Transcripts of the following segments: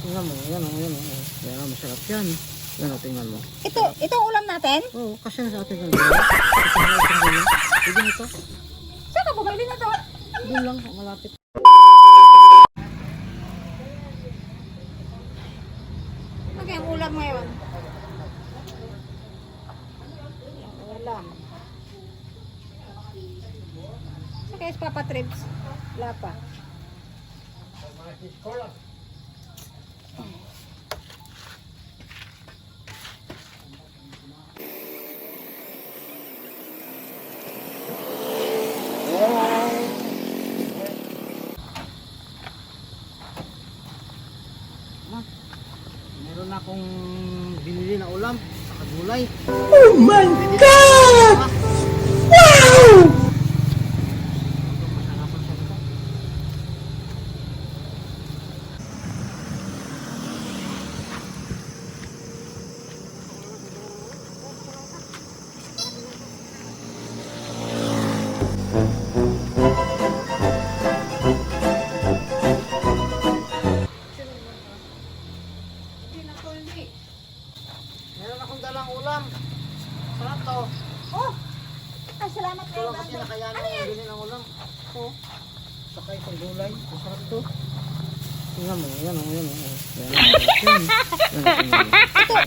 Tingnan mo, yan o, yan o. Yan, masarap yan. Yan o, tingnan mo. Itong ulam natin? Oo, kasi na sa atin ng dalawa. Ito na itong dalawa. Pwede mo ito. Saan ka bumili na to? Doon lang, malapit. Okay, ang ulam ngayon. Ulam. So guys, Papa Trips. Wala pa. Meron akong binili na ulam sa gulay. Oh my God! Wow! Meron akong dalang ulam. Sarap to. Oh! Ay, salamat Ito kayo. lang kasi nakayanan yung bili ng ulam. Ito. Saka itong gulay. Masarap to. Tingnan mo, yan o, yan o. Yan, yan.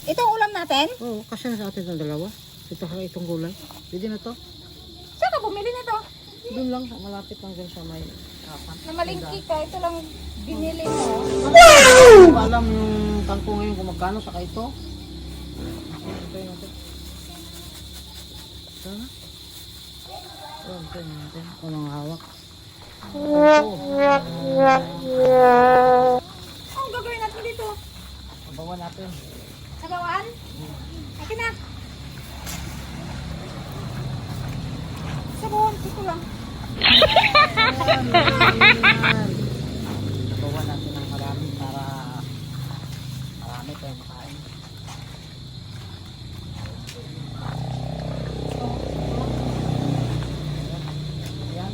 Itong ulam natin? Oo, kasi na sa atin ng dalawa. Ito saka itong gulay. Pwede na to. Saan ka bumili na to? Doon lang, malapit lang dyan sa may kapan. Namalingki ka, ito lang binili mo. Hindi ko alam yung tangko ngayon kung magkano, saka ito. Ito yun natin. Ito na. Ito yun natin. Ito nang hawak. Ito. Ang gagawin natin dito? Sabawan natin. Sabawan? Akin na. Sabawan, dito lang. Sabawan natin ng marami para marami tayong makain. Ayan.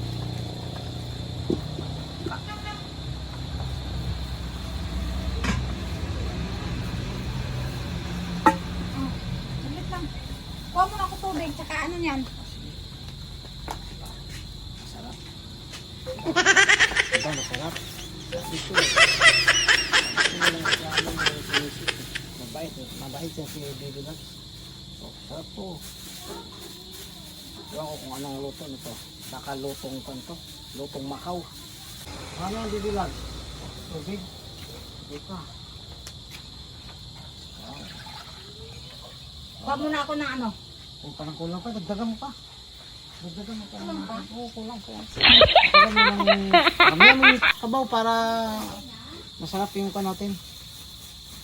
Ulit lang. Kuha mo na ako tubig, tsaka ano yan? Masarap. Diba masarap? Ito. Mabait eh. Mabait yan si Baby Nuts. So, sarap to. Diba ko kung anong luto nito. Baka lutong to. Lutong Macau. Ano ang Baby Nuts? Tubig? Tubig pa. Kuha mo na ako ng ano? Kung parang kulang pa, dagdagan mo pa. Dagdagan mo pa. Kulang pa? Oo, kulang pa. Dagdagan mo ng... Kamihan mo yung sabaw para masarap yung pa natin.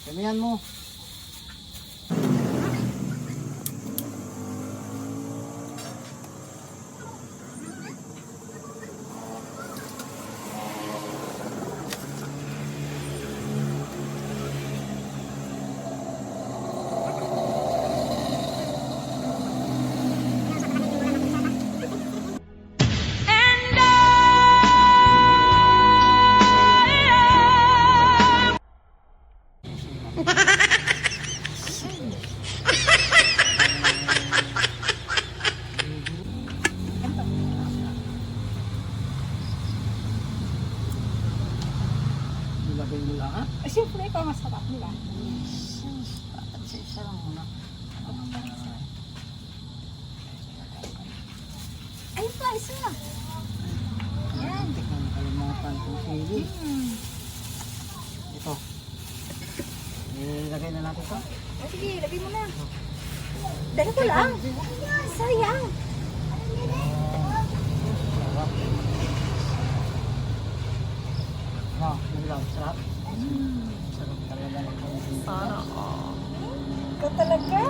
Kamihan mo. Ilagay mo lang ha? Ay, siyempre, ikaw mas sarap, di ba? Isa lang muna. Ayun pa, isa. Yan. Tingnan mo kalimutan kung sili. Ito. Ilagay na natin ito. O, sige, lagay mo na. Dali ko lang. Sayang. No, yun lang. Sarap. Sarap talaga ng pangasinan. Sana Ikaw talaga?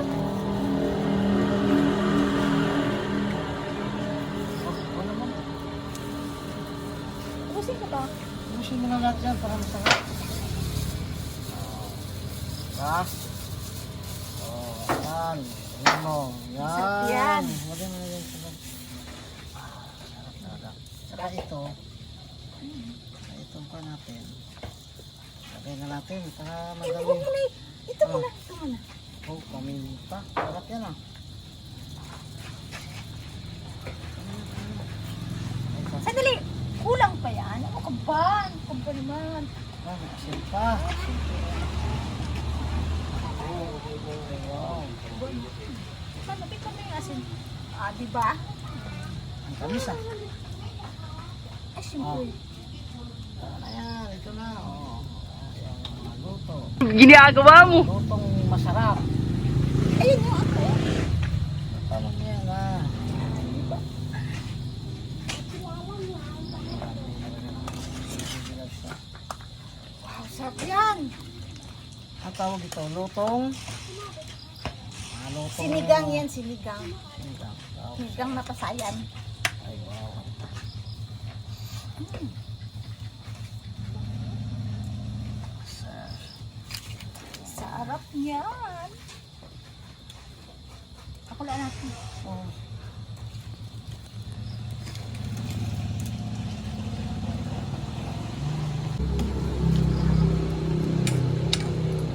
Oo naman. Ubusin ko ba? Ubusin mo na lahat yan para masarap. Ras. Yan. Yan mo. Yan. Masarap yan. Lagyan mo na yan sa loob. Sarap talaga. Saka ito. Ito pa natin. Kaya na natin, para Hindi, madali. huwag mo na. Ito muna, ito muna. Oh, paminta. Sarap yan ah. Sandali, kulang pa yan. Ano ka ba? Ano ka ba naman? Ah, asin pa. Oh, wow. Manapit kami yung asin. Ah, di ba? Ang tamis ah. Ay, siyempre. Ito na yan, ito na. Oh, ayan, maluto. Ginagawa mo. Lutong masarap. Ayun yung ako. Paano niya yan ah? Wow, sarap yan. Ang tawag ito, lutong. Lutong. Sinigang yan, sinigang. Sinigang. Wow. Sinigang na pasayan. Ay, wow. Sarap yan. Ako lang natin. Oh.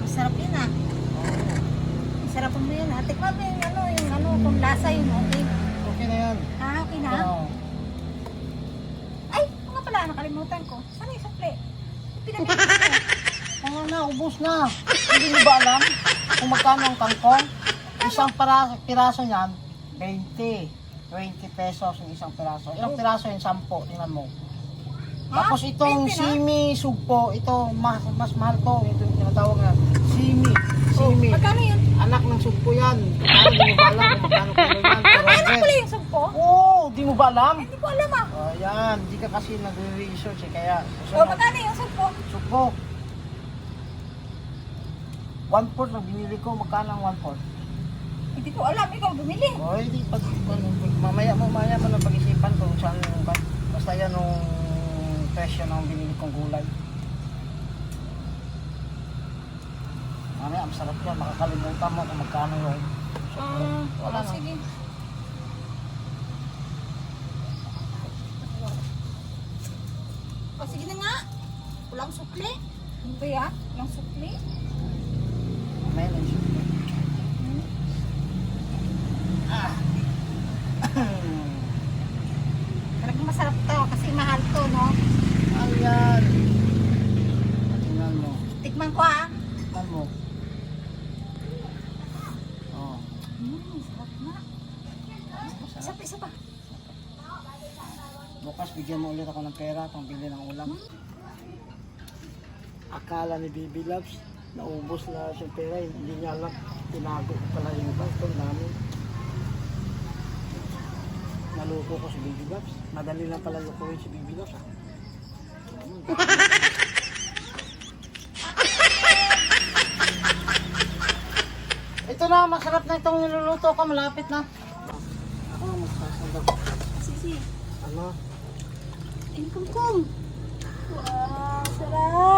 Masarap yan ah. Masarap mo yan ah. Tikman mo yung ano, kung lasa yun, okay? Okay na yan. Ah, okay na? Oo. Ay, ano nga pala, nakalimutan ko. Saan yung sukli? Pinamigay ko. Ano na, ubos na. Hindi mo ba alam kung magkano ang kangkong? Isang piraso niyan, 20. 20 pesos yung isang piraso. Ilang piraso yun? 10. Tingnan mo. Tapos itong 20 na? simi sugpo, ito mas mahal to. Ito yung tinatawag na simi. Oh, Simi. magkano yun? Anak ng sugpo yan. Hindi mo ba alam kung magkano kilo yan? Ano pala yung sugpo? Oo, di mo ba alam? Hindi ko alam ah. Ayan, di ka kasi nagre-research eh. Kaya, O, magkano yung sugpo? sugpo. 1/4 lang binili ko. Magkano ang 1/4? Hindi ko alam, ikaw bumili. O, hindi. Mamaya mo na pag-isipan kung saan yung basta yan yung presyo ng binili kong gulay. Mamaya, ang sarap yan. Makakalimutan mo kung magkano yung sukli. Wala na. Sige. O, sige na nga. Walang sukli. Ano ba yan? Walang sukli? Mamaya na yung sukli. Ah. Talagang masarap to kasi mahal to, no? Ayan. Tingnan mo. Tikman ko ah. Tingnan mo. Oh. Sarap na. Isa pa, isa pa. Bukas bigyan mo ulit ako ng pera pambili ng ulam. Akala ni Bibi Loves, naubos na siya pera, hindi niya alam, tinago ko pala yung iba. Ito, dami. Naluko ko si Bibi Loves. Madali lang pala lukuhin si Bibi Loves. Ah. Ito na, masarap na itong niluluto ko, malapit na. Ako na magsasandok. Sisi. Ano? Kungkong. Wow, sarap.